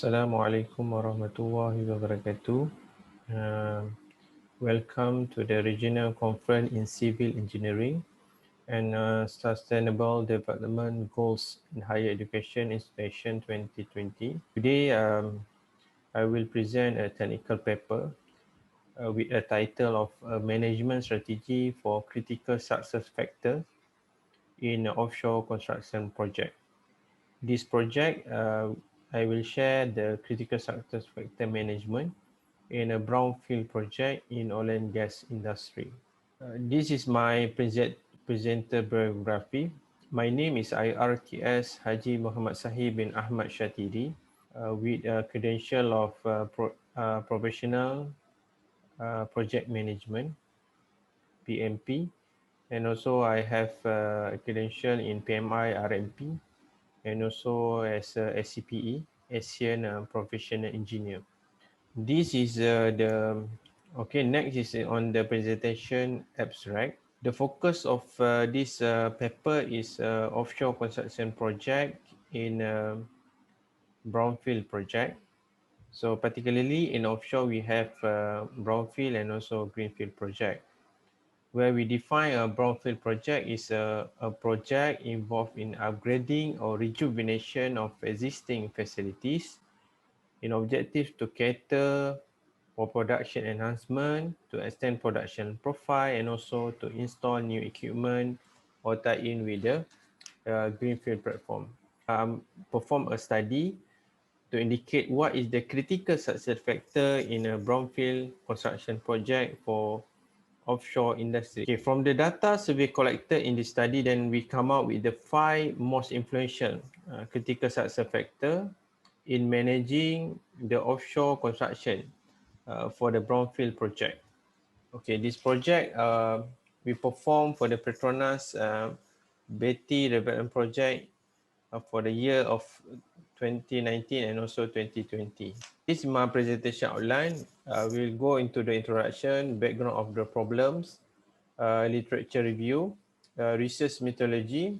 Assalamualaikum warahmatullahi wabarakatuh. Welcome to the Regional Conference in Civil Engineering and Sustainable Development Goals in Higher Education Inspection 2020. Today, I will present a technical paper with a title of Management Strategy for Critical Success Factors in Offshore Construction Project. This project, I will share the critical success factor management in a brownfield project in oil and gas industry. This is my presenter biography. My name is IRTS Haji Muhammad Sahib bin Ahmad Shatiri with a credential of professional project management, PMP, and also I have a credential in PMI RMP and also as a SCPE, Asian Professional Engineer. This is next is on the presentation abstract. The focus of this paper is offshore construction project in brownfield project. So particularly in offshore, we have brownfield and also greenfield project. Where we define a brownfield project is a project involved in upgrading or rejuvenation of existing facilities in objective to cater for production enhancement, to extend production profile, and also to install new equipment or tie in with the greenfield platform. Perform a study to indicate what is the critical success factor in a brownfield construction project for offshore industry. Okay, from the data survey collected in this study, then we come out with the 5 most influential critical success factor in managing the offshore construction for the brownfield project. Okay, this project we perform for the Petronas Betty Development Project for the year of 2019 and also 2020. This is my presentation outline. We'll go into the introduction, background of the problems, literature review, research methodology,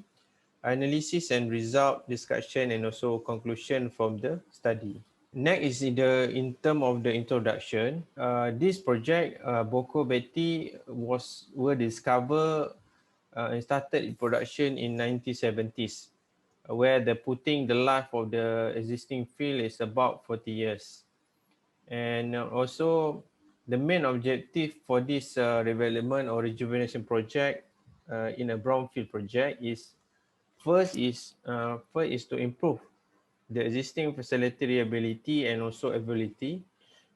analysis and result discussion, and also conclusion from the study. Next is in terms of the introduction. This project, Boko Betty, were discovered and started in production in 1970s, where the putting the life of the existing field is about 40 years. And also, the main objective for this development or rejuvenation project in a brownfield project is first is to improve the existing facility reliability and also availability,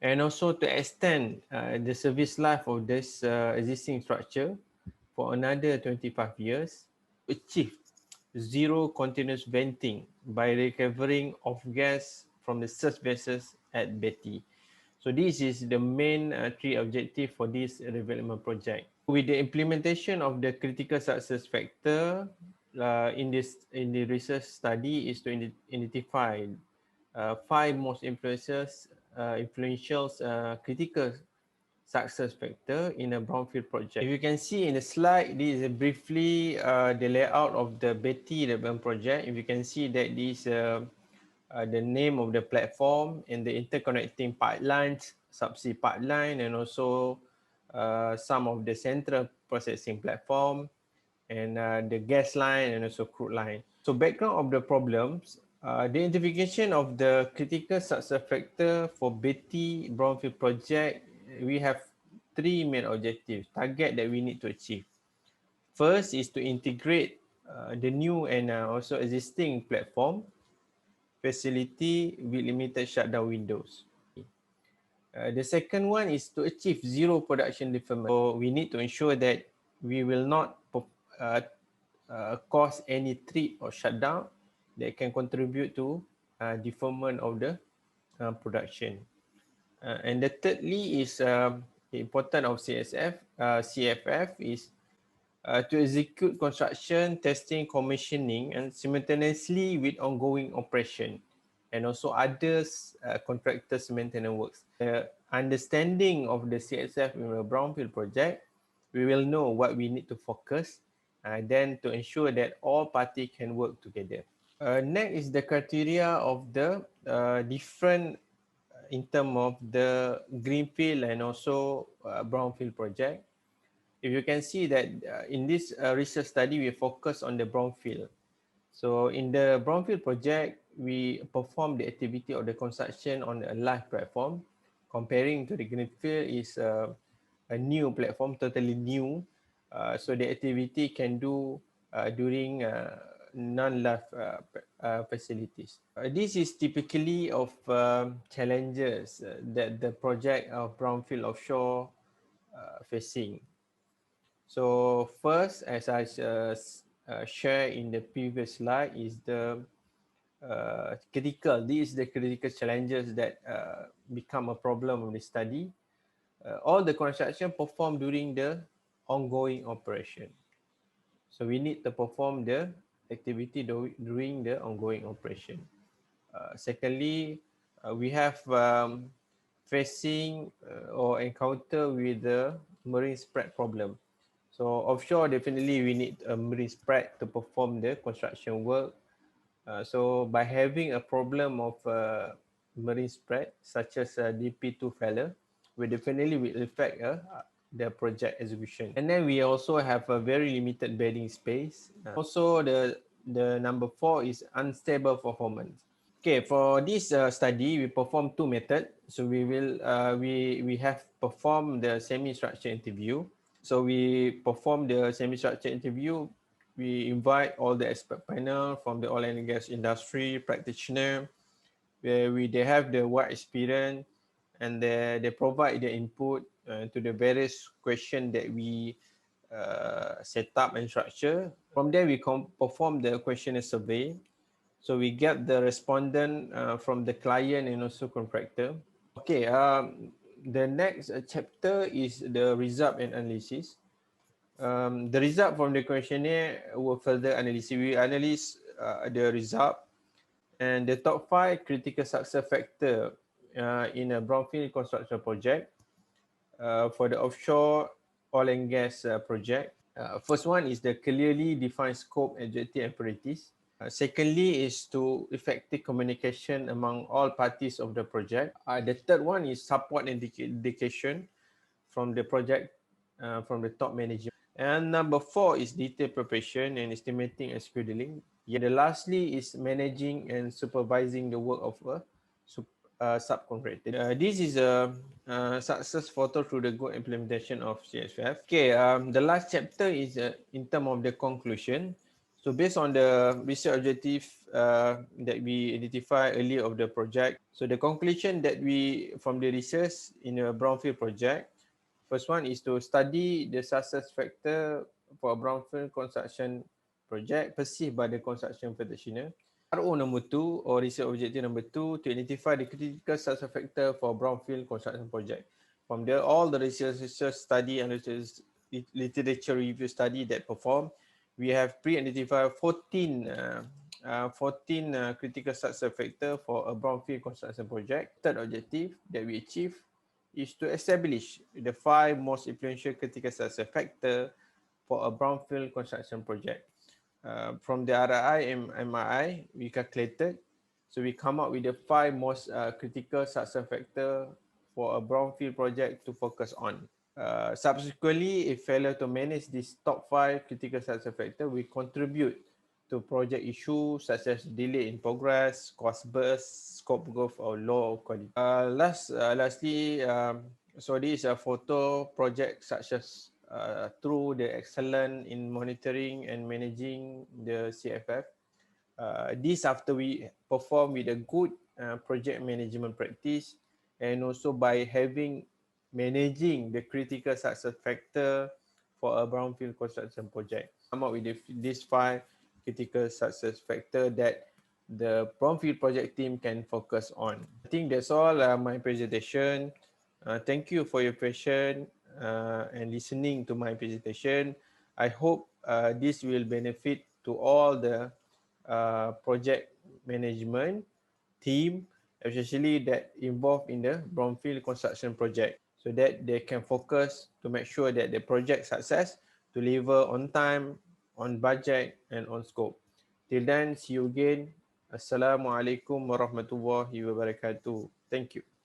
and also to extend the service life of this existing structure for another 25 years, achieve zero continuous venting by recovering of gas from the search vessels at Betty. So this is the main 3 objectives for this development project. With the implementation of the critical success factor in the research study is to identify 5 most influential critical success factor in a brownfield project. If you can see in the slide, this is briefly the layout of the Betty development project. If you can see that this the name of the platform and the interconnecting pipelines, subsea pipeline, and also some of the central processing platform and the gas line and also crude line. So background of the problems, the identification of the critical success factor for Betty brownfield project, we have 3 main objectives, target that we need to achieve. First is to integrate the new and also existing platform facility with limited shutdown windows. The second one is to achieve zero production deferment. So we need to ensure that we will not cause any trip or shutdown that can contribute to deferment of the production. And the thirdly is the importance of CFF is to execute construction, testing, commissioning, and simultaneously with ongoing operation, and also others contractors maintenance works. The understanding of the CSF in a brownfield project, we will know what we need to focus, then to ensure that all parties can work together. Next is the criteria of the different in terms of the greenfield and also brownfield project. If you can see that in this research study, we focus on the brownfield. So in the brownfield project, we perform the activity of the construction on a live platform. Comparing to the greenfield is a new platform, totally new. So the activity can do during non-live facilities. This is typically of challenges that the project of brownfield offshore facing. So first, as I share in the previous slide, is the critical. These are the critical challenges that become a problem of the study. All the construction performed during the ongoing operation. So we need to perform the activity during the ongoing operation. Secondly, we have facing or encounter with the marine spread problem. So offshore, definitely we need a marine spread to perform the construction work. So by having a problem of marine spread, such as DP2 failure, we definitely will affect the project execution. And then we also have a very limited bedding space. Also, the number 4 is unstable performance. Okay, for this study, we perform two methods. So we have performed the semi-structured interview. So we perform the semi-structured interview. We invite all the expert panel from the oil and gas industry practitioner, where they have the wide experience and they provide the input to the various questions that we set up and structure. From there, we perform the questionnaire survey. So we get the respondent from the client and also contractor. Okay, the next chapter is the result and analysis. The result from the questionnaire will further analysis. We analyze the result and the top 5 critical success factor in a brownfield construction project for the offshore oil and gas project. First one is the clearly defined scope, objective, and priorities. Secondly is to effective communication among all parties of the project. The third one is support and dedication from the project, from the top management. And number 4 is detailed preparation and estimating and scheduling. Yeah, the lastly is managing and supervising the work of a subcontractor. This is a success photo through the good implementation of CSF. Okay, the last chapter is in terms of the conclusion. So based on the research objective that we identified earlier of the project, so the conclusion that we from the research in a brownfield project, first one is to study the success factor for a brownfield construction project perceived by the construction practitioner. RO number 2 or research objective number 2 to identify the critical success factor for brownfield construction project. From there, all the research study and literature review study that performed, we have pre-identified 14 critical success factor for a brownfield construction project. Third objective that we achieve is to establish the 5 most influential critical success factor for a brownfield construction project. From the RI and MRI, we calculated. So we come up with the 5 most critical success factor for a brownfield project to focus on. Subsequently, if failure to manage these top 5 critical success factor, we contribute to project issues such as delay in progress, cost burst, scope growth, or low quality. Lastly, so this is a photo project such as through the excellence in monitoring and managing the CFF. This after we perform with a good project management practice, and also by managing the critical success factor for a brownfield construction project. Come up with these 5 critical success factor that the brownfield project team can focus on. I think that's all my presentation. Thank you for your patience and listening to my presentation. I hope this will benefit to all the project management team, especially that involved in the brownfield construction project, so that they can focus to make sure that the project success to deliver on time, on budget, and on scope. Till then, see you again. Assalamualaikum warahmatullahi wabarakatuh. Thank you.